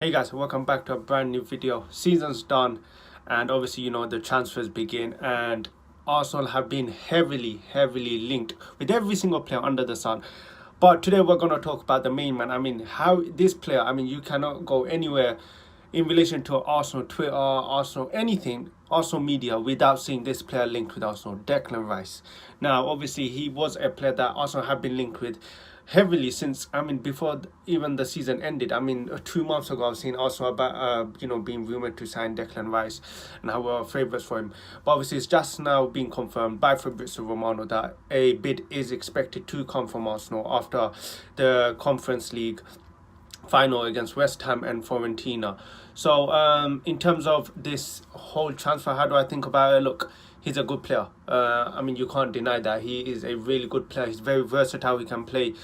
Hey guys, welcome back to a brand new video. Season's done, and obviously the transfers begin, and Arsenal have been heavily linked with every single player under the sun. But today we're going to talk about the main man. I mean, how this player, you cannot go anywhere in relation to Arsenal Twitter, Arsenal anything, Arsenal media without seeing this player linked with Arsenal, Declan Rice. Now, obviously, he was a player that Arsenal have been linked with heavily since before even the season ended. 2 months ago I've seen Arsenal about being rumored to sign Declan Rice and how we're favourites for him, but obviously it's just now being confirmed by Fabrizio Romano that a bid is expected to come from Arsenal after the Conference League final against West Ham and Fiorentina. So in terms of this whole transfer, how do I think about it? Look, he's a good player. You can't deny that he is a really good player. He's very versatile. He can play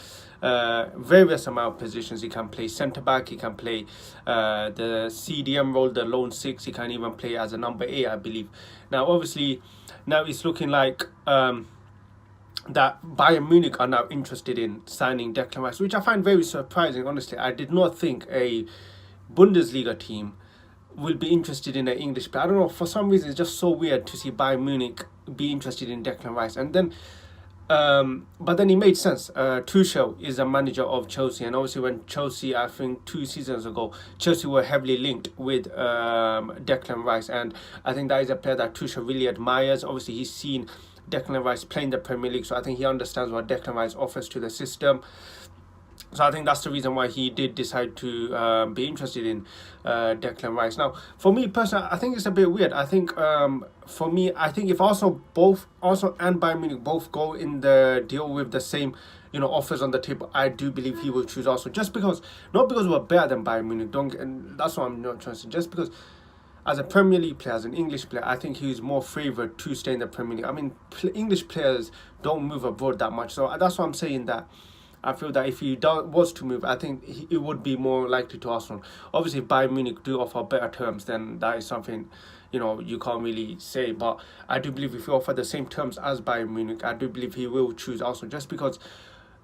various amount of positions. He can play centre back. He can play the CDM role, the lone six. He can even play as a number 8, I believe. Now, obviously, now it's looking like that Bayern Munich are now interested in signing Declan Rice, which I find very surprising, honestly. I did not think a Bundesliga team will be interested in an English player. I don't know, for some reason it's just so weird to see Bayern Munich be interested in Declan Rice. And then but then it made sense. Tuchel is a manager of Chelsea, and obviously when Chelsea, I think 2 seasons ago, Chelsea were heavily linked with Declan Rice, and I think that is a player that Tuchel really admires. Obviously he's seen Declan Rice play in the Premier League, so I think he understands what Declan Rice offers to the system. So I think that's the reason why he did decide to be interested in Declan Rice. Now, for me personally, I think it's a bit weird. I think for me, I think if Arsenal and Bayern Munich both go in the deal with the same offers on the table, I do believe he will choose Arsenal. Just because, not because we're better than Bayern Munich. And that's what I'm not trying to say. Just because, as a Premier League player, as an English player, I think he's more favoured to stay in the Premier League. English players don't move abroad that much, so that's why I'm saying that. I feel that if he was to move, I think it would be more likely to Arsenal. Obviously, if Bayern Munich do offer better terms, then that is something you can't really say. But I do believe if he offer the same terms as Bayern Munich, I do believe he will choose Arsenal, just because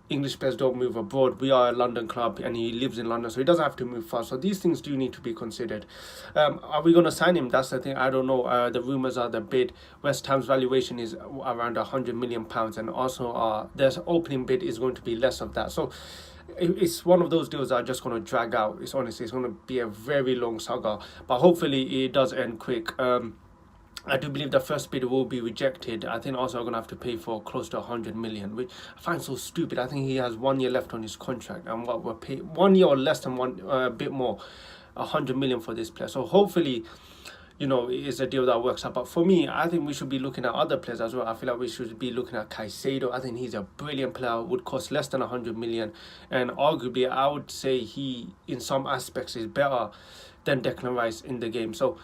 English players don't move abroad. We are a London club and he lives in London, so he doesn't have to move far. So these things do need to be considered. Are we going to sign him? That's the thing. I don't know. The rumours are the bid. West Ham's valuation is around £100 million, and also their opening bid is going to be less of that. So it's one of those deals that are just going to drag out. It's going to be a very long saga, but hopefully it does end quick. I do believe the first bid will be rejected. I think also I'm going to have to pay for close to 100 million, which I find so stupid. I think he has 1 year left on his contract, and what we're paying 1 year or less than one, a bit more, 100 million for this player. So hopefully, it's a deal that works out. But for me, I think we should be looking at other players as well. I feel like we should be looking at Caicedo. I think he's a brilliant player, would cost less than 100 million. And arguably, I would say he, in some aspects, is better than Declan Rice in the game. So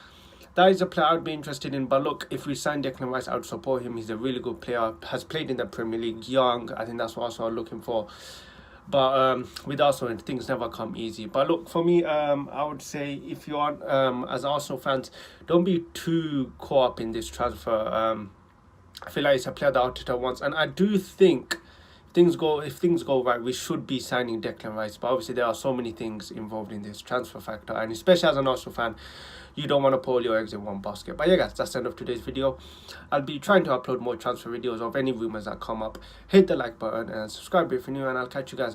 that is a player I would be interested in. But look, if we sign Declan Rice, I would support him. He's a really good player, has played in the Premier League, young. I think that's what Arsenal are looking for. But with Arsenal, things never come easy. But look, for me, I would say if you aren't, as Arsenal fans, don't be too caught up in this transfer. I feel like it's a player that Arteta wants. And I do think if things go right, we should be signing Declan Rice. But obviously, there are so many things involved in this transfer factor. And especially as an Arsenal fan, you don't want to put all your eggs in one basket. But yeah, guys, that's the end of today's video. I'll be trying to upload more transfer videos of any rumours that come up. Hit the like button and subscribe if you're new, and I'll catch you guys next.